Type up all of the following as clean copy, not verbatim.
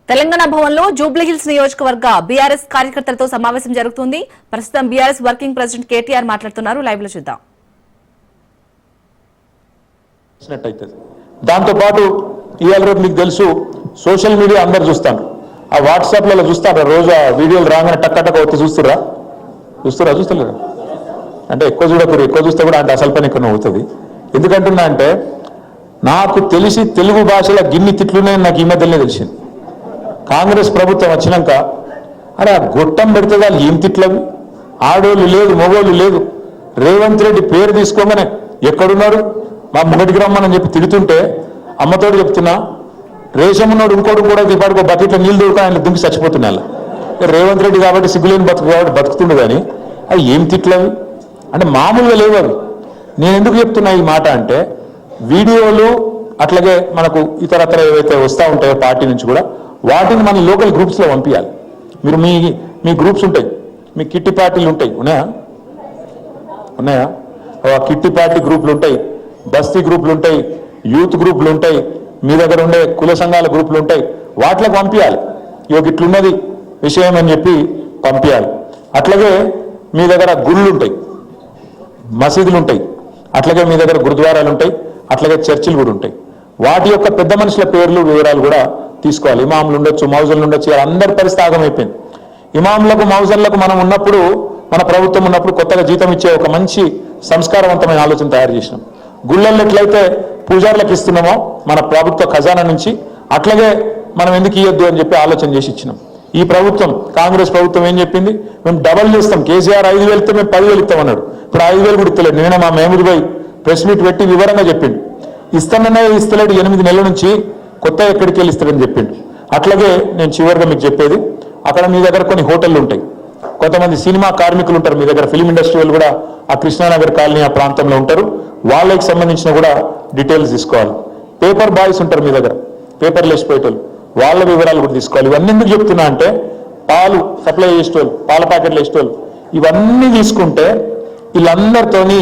తెలంగాణ భవన్లో జూబ్లీహిల్స్ నియోజకవర్గ బీఆర్ఎస్ కార్యకర్తలతో సమావేశం జరుగుతుంది. ప్రస్తుతం బీఆర్ఎస్ వర్కింగ్ ప్రెసిడెంట్ కేటీఆర్ మాట్లాడుతున్నారు. లైవ్ లో చూద్దాం. దాంతో పాటు ఇవాళ రేపు మీకు తెలుసు సోషల్ మీడియా అందరు చూస్తాను, ఆ వాట్సాప్లలో చూస్తారా, రోజు ఆ వీడియోలు రాగానే టక్కటక్క వచ్చి చూస్తలేరా అంటే ఎక్కువ చూడకూడదు, ఎక్కువ చూస్తే కూడా అంటే అసలు పని ఎక్కువ అవుతుంది. ఎందుకంటున్నా అంటే నాకు తెలిసి తెలుగు భాషలో గిన్ని తిట్లునే నాకు ఈ మధ్యనే తెలిసింది. కాంగ్రెస్ ప్రభుత్వం వచ్చినాక అరే ఆ గొట్టం పెడితే వాళ్ళు ఏం తిట్లవి, ఆడోళ్ళు లేదు మగోళ్ళు లేదు, రేవంత్ రెడ్డి పేరు తీసుకోగానే ఎక్కడున్నారు మా ముంగటికి రమ్మని చెప్పి తిడుతుంటే అమ్మతోడు చెప్తున్నా, రేషం ఉన్నాడు ఇంకోటి కూడా ఇప్పటికో బకెట్లో నీళ్ళు దొరుకుతా ఆయన దుంకి చచ్చిపోతున్నా. రేవంత్ రెడ్డి కాబట్టి సిగ్గులేని బతుకు కాబట్టి బతుకుతుండు, కానీ అవి ఏం తిట్లవి అంటే మామూలుగా లేవు అవి. నేను ఎందుకు చెప్తున్నా ఈ మాట అంటే వీడియోలు అట్లాగే మనకు ఇతరత్ర ఏవైతే వస్తూ ఉంటాయో పార్టీ నుంచి కూడా వాటిని మన లోకల్ గ్రూప్స్లో పంపించాలి. మీరు మీ గ్రూప్స్ ఉంటాయి, మీ కిట్టి పార్టీలు ఉంటాయి, ఉన్నాయా కిట్టి పార్టీ గ్రూపులు ఉంటాయి, బస్తీ గ్రూపులు ఉంటాయి, యూత్ గ్రూపులు ఉంటాయి, మీ దగ్గర ఉండే కుల సంఘాల గ్రూపులు ఉంటాయి, వాటిలోకి పంపించాలి. ఇట్లున్నది విషయం అని చెప్పి పంపించాలి. అట్లాగే మీ దగ్గర గుళ్ళు ఉంటాయి, మసీదులు ఉంటాయి, అట్లాగే మీ దగ్గర గురుద్వారాలు ఉంటాయి, అట్లాగే చర్చిలు కూడా ఉంటాయి. వాటి యొక్క పెద్ద మనుషుల పేర్లు వివరాలు కూడా తీసుకోవాలి. ఇమాములు ఉండొచ్చు, మౌజన్లు ఉండొచ్చు, అందరి పరిస్థితి ఆగమైపోయింది. ఇమాములకు మౌజన్లకు మనం ఉన్నప్పుడు, మన ప్రభుత్వం ఉన్నప్పుడు కొత్తగా జీతం ఇచ్చే ఒక మంచి సంస్కారవంతమైన ఆలోచన తయారు చేసినాం. గుళ్ళల్లో ఎట్లయితే పూజారులకు ఇస్తున్నామో మన ప్రభుత్వ ఖజానా నుంచి, అట్లాగే మనం ఎందుకు ఇవ్వద్దు అని చెప్పి ఆలోచన చేసి ఇచ్చినాం. ఈ ప్రభుత్వం కాంగ్రెస్ ప్రభుత్వం ఏం చెప్పింది, మేము డబల్ చేస్తాం, కేసీఆర్ 5,000 ఇస్తే మేము 10,000 ఇస్తామన్నాడు. ఇప్పుడు 5,000 కూడా ఇస్తలేడు. నేను మా మహమూద్ భాయ్ ప్రెస్ మీట్ పెట్టి వివరంగా చెప్పిండు, ఇస్తాననే ఇస్తలేడు, 8 నెలల నుంచి కొత్త ఎక్కడికి వెళ్ళి ఇస్తాడని చెప్పిండు. అట్లాగే నేను చివరిగా మీకు చెప్పేది, అక్కడ మీ దగ్గర కొన్ని హోటళ్ళు ఉంటాయి, కొంతమంది సినిమా కార్మికులు ఉంటారు, మీ దగ్గర ఫిలిం ఇండస్ట్రీ వాళ్ళు కూడా ఆ కృష్ణానగర్ కాలనీ ఆ ప్రాంతంలో ఉంటారు, వాళ్ళకి సంబంధించిన కూడా డీటెయిల్స్ తీసుకోవాలి. పేపర్ బాయ్స్ ఉంటారు మీ దగ్గర, పేపర్లు వేసిపోయేటోళ్ళు, వాళ్ళ వివరాలు కూడా తీసుకోవాలి. ఇవన్నీ ఎందుకు చెప్తున్నా అంటే పాలు సప్లై చేసేటోళ్ళు, పాల ప్యాకెట్లు వేసేటోళ్ళు, ఇవన్నీ తీసుకుంటే వీళ్ళందరితోని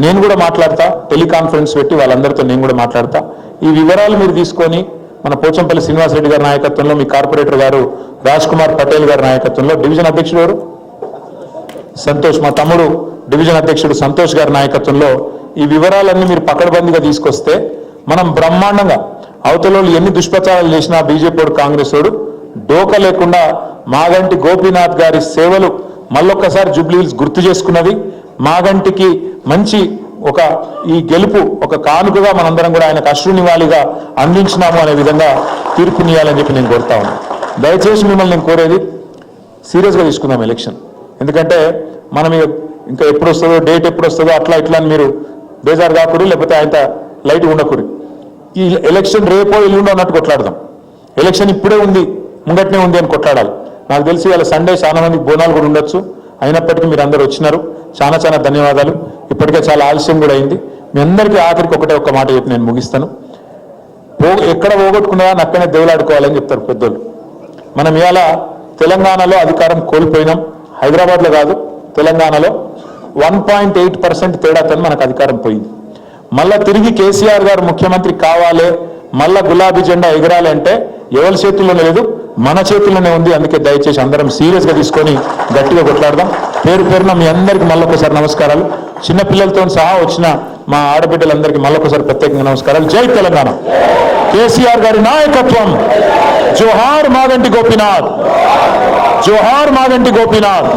నేను కూడా మాట్లాడతా, టెలికాన్ఫరెన్స్ పెట్టి వాళ్ళందరితో నేను కూడా మాట్లాడతా. ఈ వివరాలు మీరు తీసుకొని మన పోచంపల్లి శ్రీనివాసరెడ్డి గారి నాయకత్వంలో, మీ కార్పొరేటర్ గారు రాజ్ కుమార్ పటేల్ గారి నాయకత్వంలో, డివిజన్ అధ్యక్షుడు గారు సంతోష్, మా తమ్ముడు డివిజన్ అధ్యక్షుడు సంతోష్ గారి నాయకత్వంలో ఈ వివరాలన్నీ మీరు పకడ్బందీగా తీసుకొస్తే మనం బ్రహ్మాండంగా అవతలలో ఎన్ని దుష్ప్రచారాలు చేసినా బీజేపీ కాంగ్రెస్ వాడు డోకా లేకుండా మాగంటి గోపీనాథ్ గారి సేవలు మళ్ళొక్కసారి జూబ్లీహిల్స్ గుర్తు చేసుకున్నది. మాగంటికి మంచి ఒక ఈ గెలుపు ఒక కానుకగా మనందరం కూడా ఆయనకు అశ్రునివాళిగా అందించినాము అనే విధంగా తీర్పునియాలని చెప్పి నేను కోరుతా ఉన్నాను. దయచేసి మిమ్మల్ని నేను కోరేది సీరియస్గా తీసుకుందాం ఎలక్షన్. ఎందుకంటే మనం ఇంకా ఎప్పుడు వస్తుందో, డేట్ ఎప్పుడు వస్తుందో అట్లా ఇట్లా అని మీరు బేజారు కాకూడదు, లేకపోతే ఆయన లైట్ ఉండకూడదు. ఈ ఎలక్షన్ రేపో ఎల్లుండో అన్నట్టు కొట్లాడదాం. ఎలక్షన్ ఇప్పుడే ఉంది, ముంగట్నే ఉంది అని కొట్లాడాలి. నాకు తెలిసి వాళ్ళ సండే చాలా మందికి బోనాలు కూడా ఉండొచ్చు, అయినప్పటికీ మీరు అందరూ వచ్చినారు, చాలా చాలా ధన్యవాదాలు. ఇప్పటికే చాలా ఆలస్యం కూడా అయింది. మీ అందరికీ ఆఖరికి ఒక్క మాట చెప్పి నేను ముగిస్తాను. ఎక్కడ పోగొట్టుకున్నా అక్కడనే దేవులాడుకోవాలని చెప్తారు పెద్దోళ్ళు. మనం ఇవాళ తెలంగాణలో అధికారం కోల్పోయినాం, హైదరాబాద్లో కాదు తెలంగాణలో 1.8% తేడాతో మనకు అధికారం పోయింది. మళ్ళా తిరిగి కేసీఆర్ గారు ముఖ్యమంత్రి కావాలి, మళ్ళా గులాబీ జెండా ఎగరాలి అంటే ఎవరి చేతుల్లోనే లేదు, మన చేతుల్లోనే ఉంది. అందుకే దయచేసి అందరం సీరియస్గా తీసుకొని గట్టిగా కొట్లాడదాం. పేరు పేరున మీ అందరికీ మళ్ళొకసారి నమస్కారాలు. చిన్నపిల్లలతో సహా వచ్చిన మా ఆడబిడ్డలందరికీ మళ్ళొకసారి ప్రత్యేకంగా నమస్కారాలు. జై తెలంగాణ, కేసీఆర్ గారి నాయకత్వం. జోహార్ మాగంటి గోపీనాథ్, జోహార్ మాగంటి గోపీనాథ్.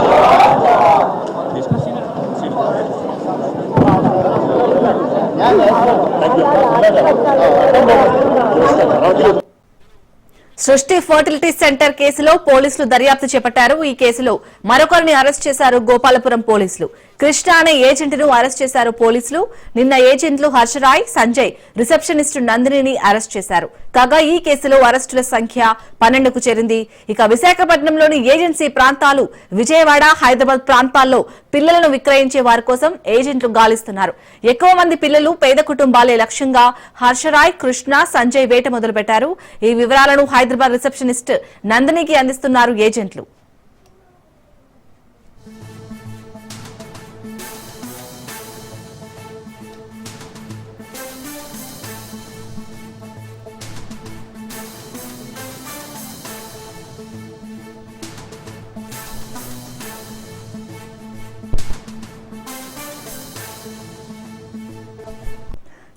సృష్టి ఫర్టిలిటీ సెంటర్ కేసులో పోలీసులు దర్యాప్తు చేపట్టారు. ఈ కేసులో మరొకరిని అరెస్ట్ చేశారు గోపాలపురం పోలీసులు. కృష్ణ అనే ఏజెంట్ను అరెస్ట్ చేశారు పోలీసులు. నిన్న ఏజెంట్లు హర్షరాయ్, సంజయ్, రిసెప్షనిస్ట్ నందినిని అరెస్ట్ చేశారు. కాగా ఈ కేసులో అరెస్టుల సంఖ్య 12కు చేరింది. ఇక విశాఖపట్నంలోని ఏజెన్సీ ప్రాంతాలు, విజయవాడ, హైదరాబాద్ ప్రాంతాల్లో పిల్లలను విక్రయించే వారి కోసం ఏజెంట్లు గాలిస్తున్నారు. ఎక్కువ మంది పిల్లలు పేద కుటుంబాలే లక్ష్యంగా హర్షరాయ్, కృష్ణ, సంజయ్ వేట మొదలుపెట్టారు. ఈ వివరాలను హైదరాబాద్ రిసెప్షనిస్ట్ నందినికి అందిస్తున్నారు ఏజెంట్లు.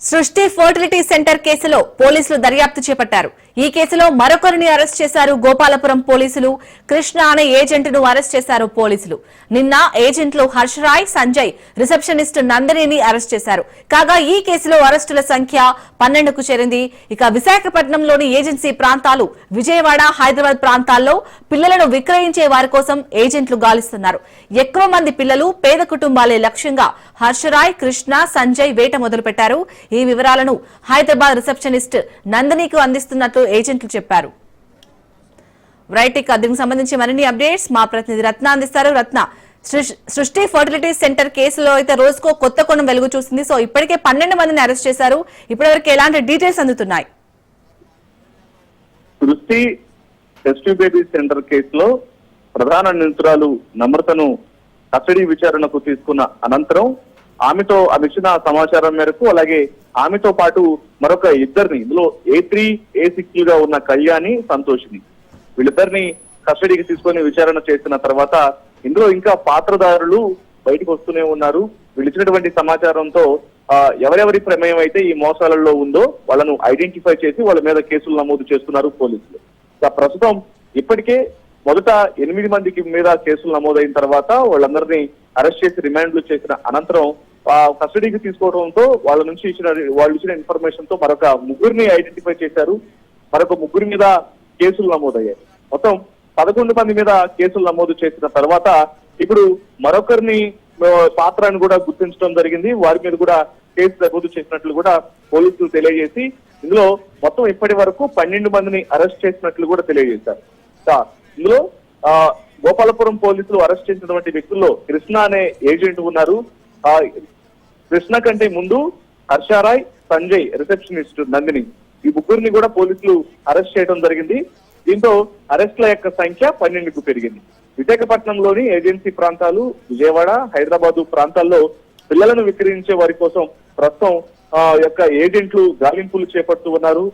సృష్టి ఫర్టిలిటీ సెంటర్ కేసులో పోలీసులు దర్యాప్తు చేపట్టారు. ఈ కేసులో మరొకరిని అరెస్ట్ చేశారు గోపాలపురం పోలీసులు. కృష్ణ అనే ఏజెంట్ ను అరెస్ట్ చేశారు పోలీసులు. నిన్న ఏజెంట్లు హర్షరాయ్, సంజయ్, రిసెప్షనిస్ట్ నందినిని అరెస్ట్ చేశారు. కాగా ఈ కేసులో అరెస్టుల సంఖ్య 12కు చేరింది. ఇక విశాఖపట్నంలోని ఏజెన్సీ ప్రాంతాలు, విజయవాడ, హైదరాబాద్ ప్రాంతాల్లో పిల్లలను విక్రయించే వారి కోసం ఏజెంట్లు గాలిస్తున్నారు. ఎక్కువ మంది పిల్లలు, పేద కుటుంబాలే లక్ష్యంగా హర్షరాయ్, కృష్ణ, సంజయ్ వేట మొదలుపెట్టారు. ఈ వివరాలను హైదరాబాద్ రిసెప్షనిస్ట్ నందినికి అందిస్తున్నట్లు ఏజెంట్లు చెప్పారు. రైట్, ఇక దీనికి సంబంధించి మరిన్ని అప్డేట్స్ మా ప్రతినిధి రత్న అందిస్తారు. రత్న, సృష్టి ఫర్టిలిటీ సెంటర్ కేసులో అయితే రోజుకో కొత్త కోణం వెలుగు చూసింది. సో ఇప్పటికే 12 మందిని అరెస్ట్ చేశారు. ఇప్పటివరకు ఎలాంటి డీటెయిల్స్ అందుతున్నాయి? సృష్టి టెస్ట్ బేబీ సెంటర్ కేసులో ప్రధాన నిందితురాలు నమ్రతను కస్టడీ విచారణకు తీసుకున్న అనంతరం ఆమె ఇచ్చిన సమాచారం మేరకు, అలాగే ఆమెతో పాటు మరొక ఇద్దరిని, ఇందులో A3, A6 గా ఉన్న కళ్యాణి, సంతోషిని, వీళ్ళిద్దరిని కస్టడీకి తీసుకొని విచారణ చేసిన తర్వాత ఇందులో ఇంకా పాత్రదారులు బయటకు వస్తూనే ఉన్నారు. వీళ్ళు ఇచ్చినటువంటి సమాచారంతో ఎవరెవరి ప్రమేయం అయితే ఈ మోసాలలో ఉందో వాళ్ళను ఐడెంటిఫై చేసి వాళ్ళ మీద కేసులు నమోదు చేస్తున్నారు పోలీసులు. ప్రస్తుతం ఇప్పటికే మొదట 8 మందికి మీద కేసులు నమోదైన తర్వాత వాళ్ళందరినీ అరెస్ట్ చేసి రిమాండ్లు చేసిన అనంతరం కస్టడీకి తీసుకోవడంతో వాళ్ళు ఇచ్చిన ఇన్ఫర్మేషన్ తో మరొక 3 ఐడెంటిఫై చేశారు. మరొక 3 మీద కేసులు నమోదయ్యాయి. మొత్తం 11 మంది మీద కేసులు నమోదు చేసిన తర్వాత ఇప్పుడు మరొకరిని పాత్రను కూడా గుర్తించడం జరిగింది. వారి మీద కూడా కేసు నమోదు చేసినట్లు కూడా పోలీసులు తెలియజేసి ఇందులో మొత్తం ఇప్పటి వరకు 12 మందిని అరెస్ట్ చేసినట్లు కూడా తెలియజేశారు. ఇందులో గోపాలపురం పోలీసులు అరెస్ట్ చేసినటువంటి వ్యక్తుల్లో కృష్ణ అనే ఏజెంట్ ఉన్నారు. కృష్ణ కంటే ముందు హర్షరాయ్, సంజయ్, రిసెప్షనిస్ట్ నందిని, ఈ 3 కూడా పోలీసులు అరెస్ట్ చేయడం జరిగింది. దీంతో అరెస్టుల యొక్క సంఖ్య 12కు పెరిగింది. విశాఖపట్నంలోని ఏజెన్సీ ప్రాంతాలు, విజయవాడ, హైదరాబాద్ ప్రాంతాల్లో పిల్లలను విక్రయించే వారి కోసం ప్రస్తుతం యొక్క ఏజెంట్లు గాలింపులు చేపడుతూ ఉన్నారు.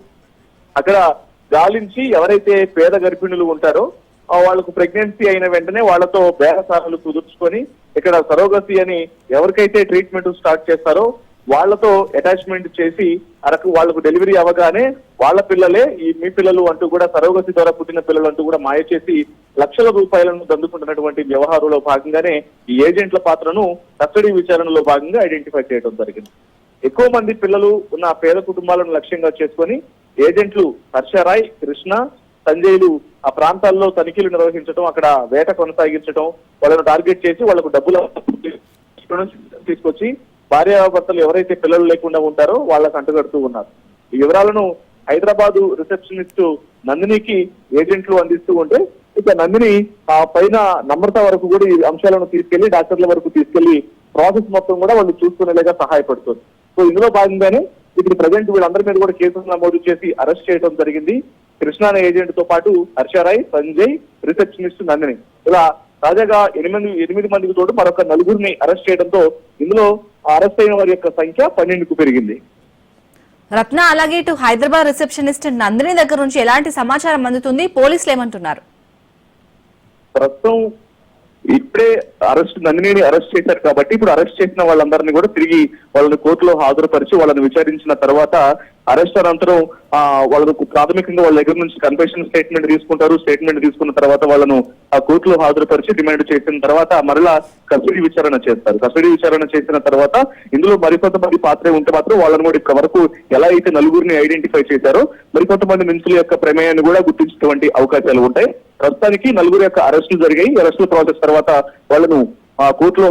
అక్కడ గాలించి ఎవరైతే పేద గర్భిణులు ఉంటారో వాళ్లకు ప్రెగ్నెన్సీ అయిన వెంటనే వాళ్లతో బేరసారాలు కుదుర్చుకొని ఇక్కడ సరోగసీ అని ఎవరికైతే ట్రీట్మెంట్ స్టార్ట్ చేస్తారో వాళ్లతో అటాచ్మెంట్ చేసి వాళ్లకు డెలివరీ అవ్వగానే వాళ్ళ పిల్లలే మీ పిల్లలు అంటూ కూడా, సరోగసీ ద్వారా పుట్టిన పిల్లలు అంటూ కూడా మాయ చేసి లక్షల రూపాయలను దందుకుంటున్నటువంటి వ్యవహారంలో భాగంగానే ఈ ఏజెంట్ల పాత్రను కస్టడీ విచారణలో భాగంగా ఐడెంటిఫై చేయడం జరిగింది. ఎక్కువ మంది పిల్లలు ఉన్న పేద కుటుంబాలను లక్ష్యంగా చేసుకొని ఏజెంట్లు హర్షరాయ్, కృష్ణ, సంజయ్లు ఆ ప్రాంతాల్లో తనిఖీలు నిర్వహించడం, అక్కడ వేట కొనసాగించడం, వాళ్ళను టార్గెట్ చేసి వాళ్లకు డబ్బులు తీసుకొచ్చి భార్యాభర్తలు ఎవరైతే పిల్లలు లేకుండా ఉంటారో వాళ్ళకు అంటగడుతూ ఉన్నారు. ఈ వివరాలను హైదరాబాద్ రిసెప్షనిస్ట్ నందినికి ఏజెంట్లు అందిస్తూ ఉంటే ఇక నందిని ఆ పైన నమ్రత వరకు కూడా ఈ అంశాలను తీసుకెళ్లి డాక్టర్ల వరకు తీసుకెళ్లి ప్రాసెస్ మొత్తం కూడా వాళ్ళు చూసుకునేలాగా సహాయపడుతుంది. సో ఇందులో భాగంగానే ఇప్పుడు ప్రజెంట్ వీళ్ళందరి మీద కూడా కేసులు నమోదు చేసి అరెస్ట్ చేయడం జరిగింది. కృష్ణ అనే ఏజెంట్ తో పాటు హర్షరాయ్, సంజయ్, రిసెప్షనిస్ట్ నందిని, ఇలా తాజాగా 8 మందికి తోడు మరొక 4 అరెస్ట్ చేయడంతో ఇందులో అరెస్ట్ అయిన వారి యొక్క సంఖ్య 12కు పెరిగింది. రత్న, అలాగే ఇటు హైదరాబాద్ రిసెప్షనిస్ట్ నందిని దగ్గర నుంచి ఎలాంటి సమాచారం అందుతుంది? పోలీసులు ఏమంటున్నారు? ప్రస్తుతం ఇప్పుడే నందినిని అరెస్ట్ చేశారు కాబట్టి ఇప్పుడు అరెస్ట్ చేసిన వాళ్ళందరినీ కూడా తిరిగి వాళ్ళని కోర్టులో హాజరుపరిచి వాళ్ళని విచారించిన తర్వాత అరెస్ట్ అనంతరం వాళ్ళకు ప్రాథమికంగా వాళ్ళ దగ్గర నుంచి కన్ఫెషన్ స్టేట్మెంట్ తీసుకుంటారు. స్టేట్మెంట్ తీసుకున్న తర్వాత వాళ్ళను ఆ కోర్టులో హాజరుపరిచి రిమాండ్ చేసిన తర్వాత మరలా కస్టడీ విచారణ చేస్తారు. కస్టడీ విచారణ చేసిన తర్వాత ఇందులో మరికొంతమంది పాత్ర ఉంటే మాత్రం వాళ్ళను కూడా ఇప్పటి వరకు ఎలా అయితే 4 ఐడెంటిఫై చేశారో మరికొంతమంది నిందితుల యొక్క ప్రమేయాన్ని కూడా గుర్తించేటువంటి అవకాశాలు ఉంటాయి. ప్రస్తుతానికి 4 యొక్క అరెస్టులు జరిగాయి. అరెస్టుల ప్రాసెస్ తర్వాత వాళ్ళను కోర్టులో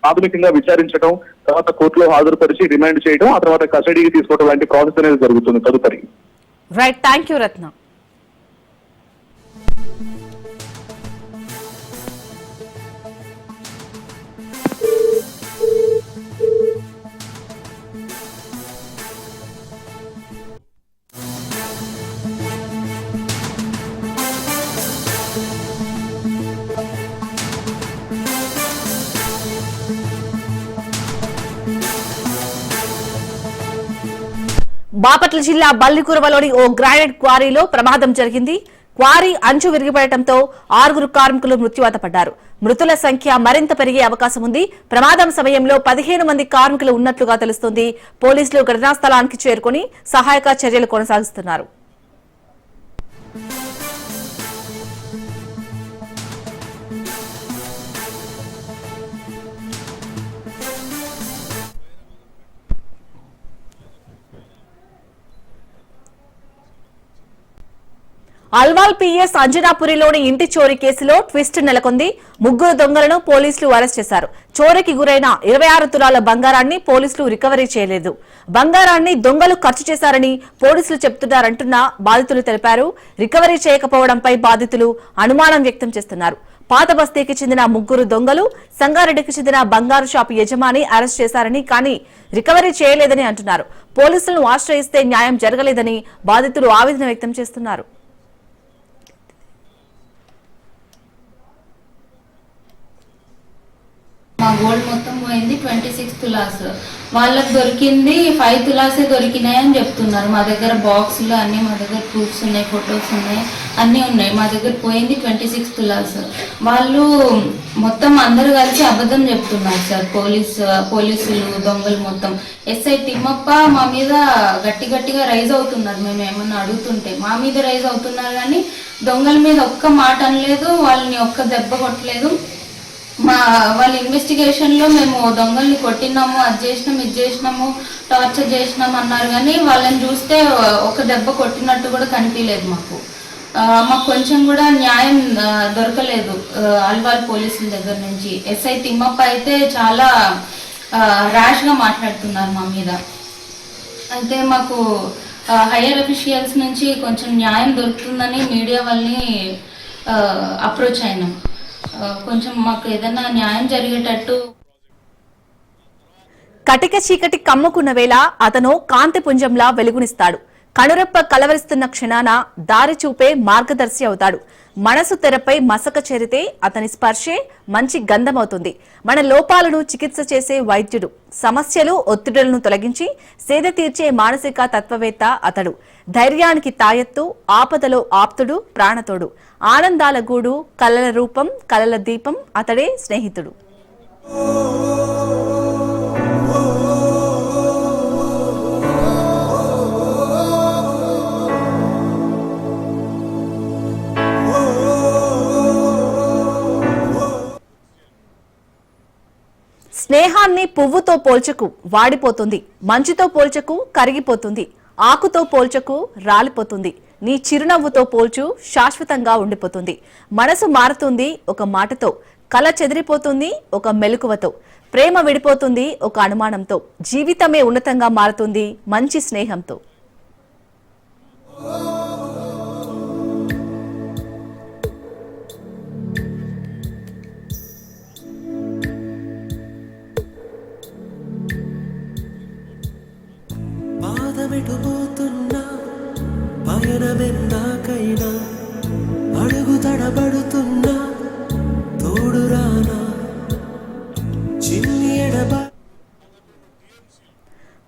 ప్రాథమికంగా విచారించడం, తర్వాత కోర్టులో హాజరుపరిచి రిమాండ్ చేయడం, ఆ తర్వాత కస్టడీకి తీసుకోవడం లాంటి ప్రాసెస్ అనేది జరుగుతుంది తదుపరి. రైట్, థ్యాంక్ యూ రత్న. బాపట్ల జిల్లా బల్లికురవలోని ఓ గ్రానైట్ క్వారీలో ప్రమాదం జరిగింది. క్వారీ అంచు విరిగిపడటంతో 6 కార్మికులు మృత్యువాత పడ్డారు. మృతుల సంఖ్య మరింత పెరిగే అవకాశం ఉంది. ప్రమాదం సమయంలో 15 మంది కార్మికులు ఉన్నట్లుగా తెలుస్తోంది. పోలీసులు ఘటనా స్థలానికి చేరుకుని సహాయక చర్యలు కొనసాగిస్తున్నారు. అల్వాల్ పిఎస్ అంజనాపురిలోని ఇంటి చోరీ కేసులో ట్విస్ట్ నెలకొంది. 3 దొంగలను పోలీసులు అరెస్ట్ చేశారు. చోరీకి గురైన 26 తులాల బంగారాన్ని పోలీసులు రికవరీ చేయలేదు. బంగారాన్ని దొంగలు ఖర్చు చేశారని పోలీసులు చెబుతున్నారంటున్న బాధితులు తెలిపారు. రికవరీ చేయకపోవడంపై బాధితులు అనుమానం వ్యక్తం చేస్తున్నారు. పాత బస్తీకి చెందిన 3 దొంగలు సంగారెడ్డికి చెందిన బంగారు షాపు యజమాని అరెస్ట్ చేశారని, కానీ రికవరీ చేయలేదని అంటున్నారు. పోలీసులను ఆశ్రయిస్తే న్యాయం జరగలేదని బాధితులు ఆవేదన వ్యక్తం చేస్తున్నారు. మా గోల్డ్ మొత్తం పోయింది 26 తులాస్. వాళ్ళకి దొరికింది 5 తులాసే దొరికినాయి అని చెప్తున్నారు. మా దగ్గర బాక్సులు అన్ని, మా దగ్గర ప్రూఫ్స్ ఉన్నాయి, ఫొటోస్ ఉన్నాయి, అన్నీ ఉన్నాయి. మా దగ్గర పోయింది 26 తులాస్. వాళ్ళు మొత్తం అందరూ కలిసి అబద్ధం చెప్తున్నారు సార్. పోలీసులు దొంగలు మొత్తం. ఎస్ఐ తిమ్మప్ప మా మీద గట్టిగా రైజ్ అవుతున్నారు. మేము ఏమన్నా అడుగుతుంటే మా మీద రైజ్ అవుతున్నారు, కానీ దొంగల మీద ఒక్క మాట అనలేదు, వాళ్ళని ఒక్క దెబ్బ కొట్టలేదు. వాళ్ళ ఇన్వెస్టిగేషన్ లో మేము దొంగల్ని కొట్టినాము, అది చేసినాము, ఇది చేసినాము, టార్చర్ చేసినాము అన్నారు, కానీ వాళ్ళని చూస్తే ఒక దెబ్బ కొట్టినట్టు కూడా కనిపించలేదు మాకు. కొంచెం కూడా న్యాయం దొరకలేదు అల్వాల్ పోలీసుల దగ్గర నుంచి. ఎస్ఐ తిమ్మప్ప అయితే చాలా ర్యాష్ గా మాట్లాడుతున్నారు మా మీద. అయితే మాకు హైయర్ అఫీషియల్స్ నుంచి కొంచెం న్యాయం దొరుకుతుందని మీడియా వాళ్ళని అప్రోచ్ అయినాం. కొంచెం మాకు ఏదైనా న్యాయం జరిగేటట్టు. కటిక చీకటి కమ్ముకున్న వేళ అతను కాంతి పుంజంలా వెలుగునిస్తాడు. కనురెప్ప కలవరిస్తున్న క్షణాన దారి చూపే మార్గదర్శి అవుతాడు. మనసు తెరపై మసక చేరితే అతని స్పర్శే మంచి గంధమవుతుంది. మన లోపాలను చికిత్స చేసే వైద్యుడు, సమస్యలు ఒత్తిడులను తొలగించి సేద తీర్చే మానసిక తత్వవేత్త అతడు. ధైర్యానికి తాయెత్తు, ఆపదలో ఆప్తుడు, ప్రాణతోడు, ఆనందాల గూడు, కలల రూపం, కలల దీపం, అతడే స్నేహితుడు. స్నేహాన్ని పువ్వుతో పోల్చకు, వాడిపోతుంది. మంచుతో పోల్చకు, కరిగిపోతుంది. ఆకుతో పోల్చకు, రాలిపోతుంది. నీ చిరునవ్వుతో పోల్చు, శాశ్వతంగా ఉండిపోతుంది. మనసు మారుతుంది ఒక మాటతో, కల చెదిరిపోతుంది ఒక మెలకువతో, ప్రేమ విడిపోతుంది ఒక అనుమానంతో, జీవితమే ఉన్నతంగా మారుతుంది మంచి స్నేహంతో. పాదమెటుపోతున్నా పయనమెందాకైనా అడుగు తడబడుతున్నా తోడురానా చిన్ని ఎడబా.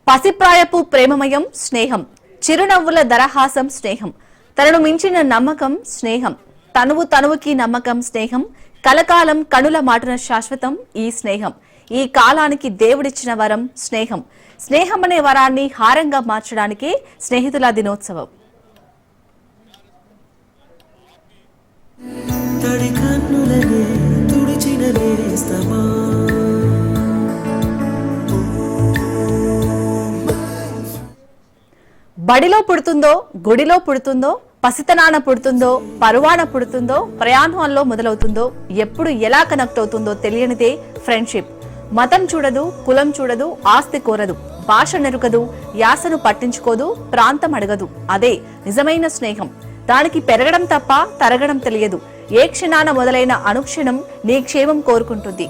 పసిప్రాయపు ప్రేమమయం స్నేహం, చిరునవ్వుల దరహాసం స్నేహం, తనను మించిన నమ్మకం స్నేహం, తనువుకి నమ్మకం స్నేహం, కలకాలం కనుల మాటన శాశ్వతం ఈ స్నేహం. ఈ కాలానికి దేవుడిచ్చిన వరం స్నేహం. స్నేహం అనే వరాన్ని హారంగా మార్చడానికే స్నేహితుల దినోత్సవం. తడి కన్నులనే తుడిచిన నేస్తమా. బడిలో పుడుతుందో, గుడిలో పుడుతుందో, పసితనాన పుడుతుందో, పరువాన పుడుతుందో, ప్రయాణంలో మొదలవుతుందో, ఎప్పుడు ఎలా కనెక్ట్ అవుతుందో తెలియనిదే ఫ్రెండ్షిప్. మతం చూడదు, కులం చూడదు, ఆస్తి కోరదు, భాష నెరుకదు, యాసను పట్టించుకోదు, ప్రాంతం అడగదు. అదే నిజమైన స్నేహం. దానికి పెరగడం తప్ప తరగడం తెలియదు. ఏ క్షణాన మొదలైన అనుక్షణం నీ క్షేమం కోరుకుంటుంది.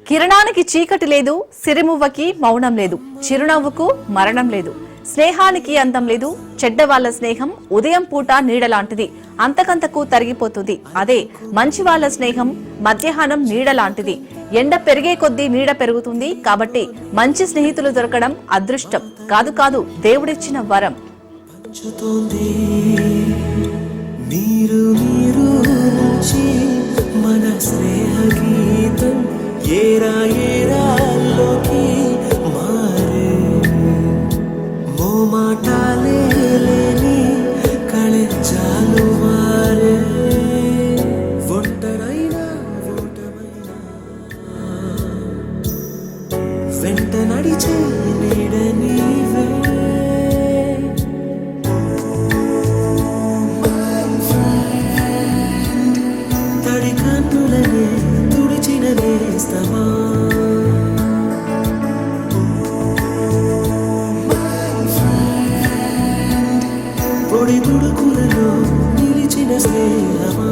కిరణానికి చీకటి లేదు, సిరిమువ్వకి మౌనం లేదు, చిరునవ్వుకు మరణం లేదు. స్నేహానికి అంతం లేదు. చెడ్డ వాళ్ళ స్నేహం ఉదయం పూట నీడలాంటిది, అంతకంతకు తరిగిపోతుంది. అదే మంచి వాళ్ళ స్నేహం మధ్యాహ్నం నీడలాంటిది. ఎండ పెరిగే కొద్దీ నీడ పెరుగుతుంది కాబట్టి మంచి స్నేహితులు దొరకడం అదృష్టం కాదు కాదు దేవుడిచ్చిన వరం. పంచుతోంది నీరు నీరు నుంచి మన స్నేహ గీతం ఏరా ఏరాల్లోకి మారే మోమాటాలే లేని కళెచ్చాలు మారే ఒంటరైనా ఓటమైనా వెంట నడిచే నీడ నీవే తడి కన్నులనే తుడిచిన నేస్తమా పొడి తుడుకులలో నిలిచిన స్నేహమా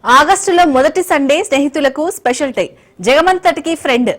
ఆగస్టులో మొదటి సండే స్నేహితులకు స్పెషల్ డే. జగమంతటికి ఫ్రెండ్